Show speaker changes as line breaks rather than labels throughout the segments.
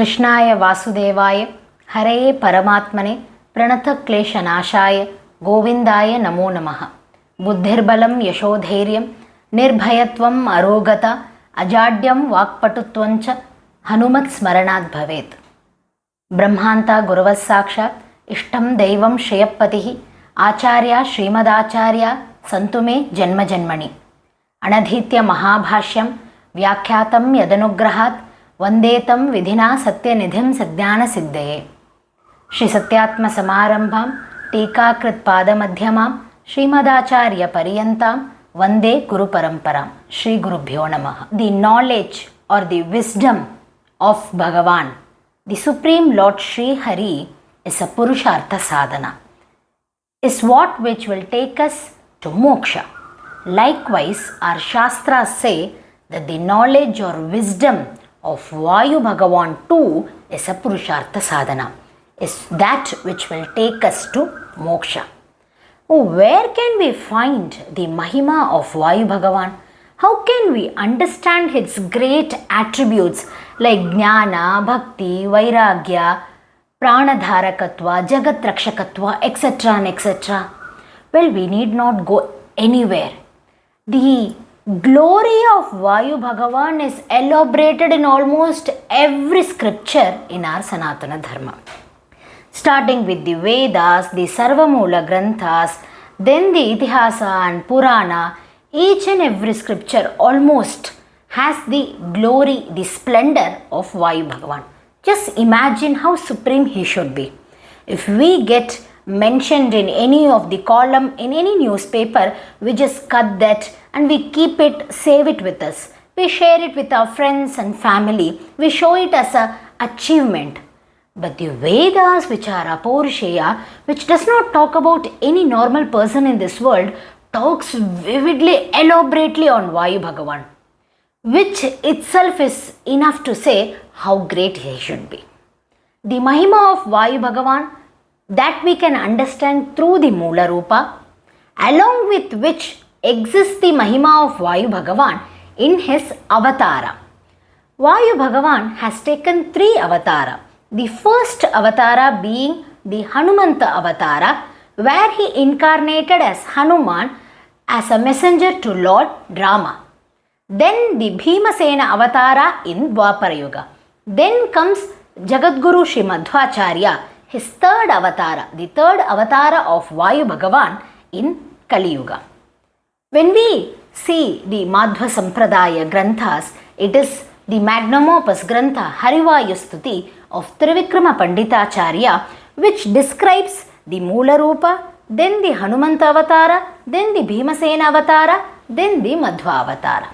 कृष्णाय वासुदेवाय हरे परमात्मने प्रणतक्लेशनाशाय गोविंदाय नमो नमः। बुद्धिर्बलं यशोधैर्यं निर्भयत्वम् अरोगता अजाड्यं वाक्पटुत्वञ्च हनुमत्स्मरणात् भवेत्। ब्रह्मान्ता गुरवः साक्षात् इष्टं दैवं श्रेयःपतिः आचार्या श्रीमदाचार्या सन्तु मे जन्मजन्मनि। अनधीत्य महाभाष्यं व्याख्यातं यदनुग्रहात् वन्देतं विधिना सत्यनिधिं सज्ञानसिद्धये। श्री सत्यात्मसमारम्भां टीकाकृत्पादमध्यमां श्रीमदाचार्यपर्यन्तां वन्दे गुरुपरम्परां। श्रीगुरुभ्यो नमः। The knowledge or the wisdom of Bhagavan, the Supreme Lord Sri Hari, is a Purushartha sadhana, is what which will take us to moksha. Likewise, our Shastras say that the knowledge or wisdom of Vayu Bhagavan too is a Purushartha sadhana, is that which will take us to moksha. Oh, where can we find the mahima of Vayu Bhagavan? How can we understand its great attributes like jnana, bhakti, vairagya, pranadharakatva, jagatrakshakatva, etc. and etc.? Well, we need not go anywhere. The glory of Vayu Bhagavan is elaborated in almost every scripture in our Sanatana Dharma. Starting with the Vedas, the Sarvamoola Granthas, then the Itihasa and Purana, each and every scripture almost has the glory, the splendor of Vayu Bhagavan. Just imagine how supreme he should be. If we get mentioned in any of the column in any newspaper, we just cut that and we keep it, save it with us. We share it with our friends and family. We show it as an achievement. But the Vedas, which are Apaurisheya, which does not talk about any normal person in this world, talks vividly, elaborately on Vayu Bhagavan, which itself is enough to say how great he should be. The mahima of Vayu Bhagavan, that we can understand through the Moola Rupa, along with which exists the mahima of Vayu Bhagavan in his avatara. Vayu Bhagavan has taken 3 avatara. The first avatara being the Hanumanta avatara, where he incarnated as Hanuman as a messenger to Lord Rama. Then the Bhimasena avatara in Dwapara Yuga. Then comes Jagadguru Sri Madhwacharya, his third avatara, the third avatara of Vayu Bhagavan in Kali Yuga. When we see the Madhva Sampradaya Granthas, it is the magnum opus Grantha Harivayu Stuti of Trivikrama Panditacharya, which describes the Moola Rupa, then the Hanumanta Avatara, then the Bhimasena Avatara, then the Madhva Avatara.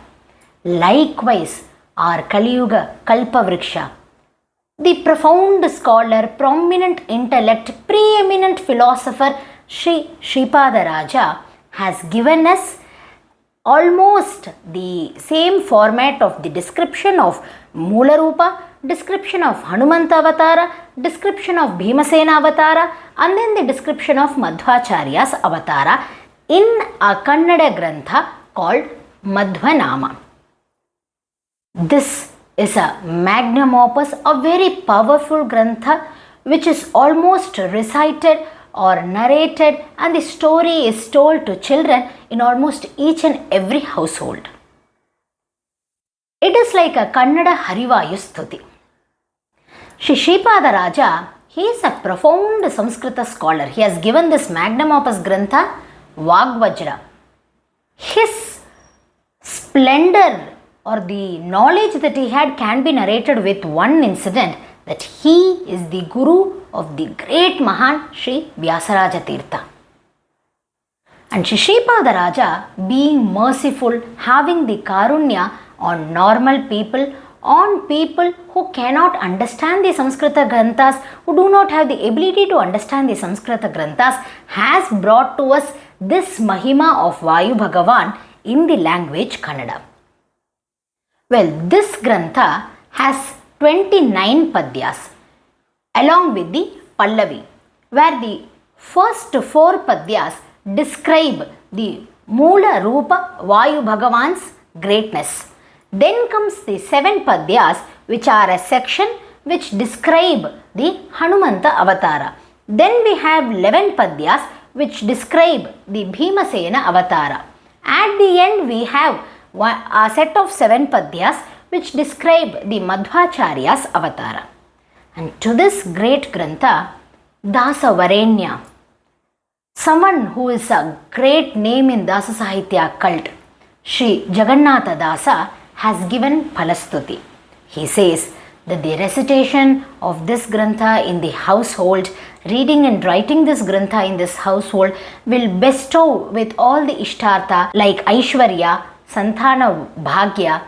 Likewise, our Kali Yuga Kalpavriksha, the profound scholar, prominent intellect, preeminent philosopher Sripadarajaru has given us almost the same format of the description of Moola Rupa, description of Hanumanta Avatara, description of Bhimasena Avatara, and then the description of Madhwacharya's Avatara in a Kannada Grantha called Madhwanama. This is a magnum opus, a very powerful Grantha which is almost recited or narrated, and the story is told to children in almost each and every household. It is like a Kannada Harivayu Stuti. Sripadarajaru, he is a profound Samskrita scholar. He has given this magnum opus Grantha Vagvajra. His splendor or the knowledge that he had can be narrated with one incident, that he is the guru of the great Mahan Sri Vyasaraja Tirtha. And Sripadarajaru, being merciful, having the karunya on normal people, on people who cannot understand the Samskrita Granthas, who do not have the ability to understand the Samskrita Granthas, has brought to us this mahima of Vayu Bhagavan in the language Kannada. Well, this Grantha has 29 padyas along with the Pallavi, where the first 4 padyas describe the Moola Rupa Vayu Bhagavan's greatness. Then comes the 7 padyas, which are a section which describe the Hanumanta Avatara. Then we have 11 Padyas which describe the Bhimasena Avatara. At the end we have a set of 7 Padyas which describe the Madhvacharya's Avatara. And to this great Grantha, Dasa Varenya, someone who is a great name in Dasa Sahitya cult, Sri Jagannatha Dasa, has given Palastuti. He says that the recitation of this Grantha in the household, reading and writing this Grantha in this household will bestow with all the Ishtartha like Aishwarya, Santana Bhagya,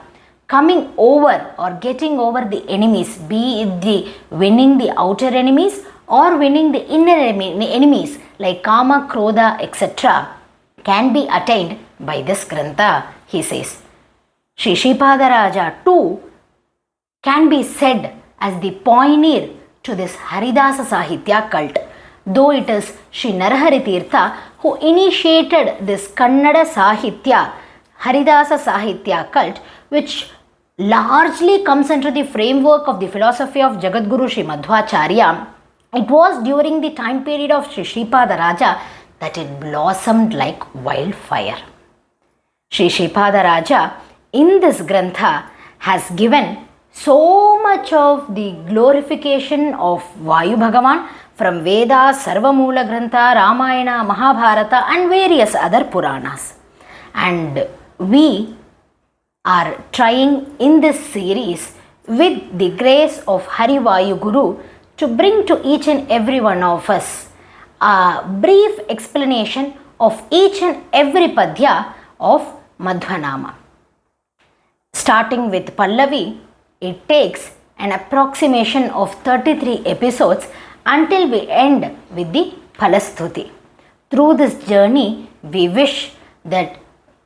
coming over or getting over the enemies, be it the winning the outer enemies or winning the inner enemies like Kama, Krodha, etc. can be attained by this Grantha, he says. Sri Sripadaraja too can be said as the pioneer to this Haridasa Sahitya cult, though it is Sri Narahari Tirtha who initiated this Kannada Sahitya, Haridasa Sahitya cult, which largely comes under the framework of the philosophy of Jagadguru Sri Madhvacharya. It was during the time period of Sri Sripadaraja that it blossomed like wildfire. Sri Sripadaraja in this Grantha has given so much of the glorification of Vayu Bhagavan from Vedas, Sarvamoola Grantha, Ramayana, Mahabharata and various other Puranas. And we are trying in this series with the grace of Hari Vayu Guru to bring to each and every one of us a brief explanation of each and every Padya of Madhwanama. Starting with Pallavi, it takes an approximation of 33 episodes until we end with the Palastuti. Through this journey, we wish that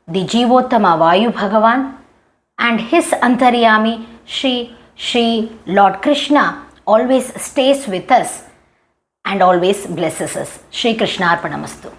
the Jivottama Vayu Bhagavan and his Antaryami Shri Lord Krishna always stays with us and always blesses us. Shri Krishna Arpanamastu.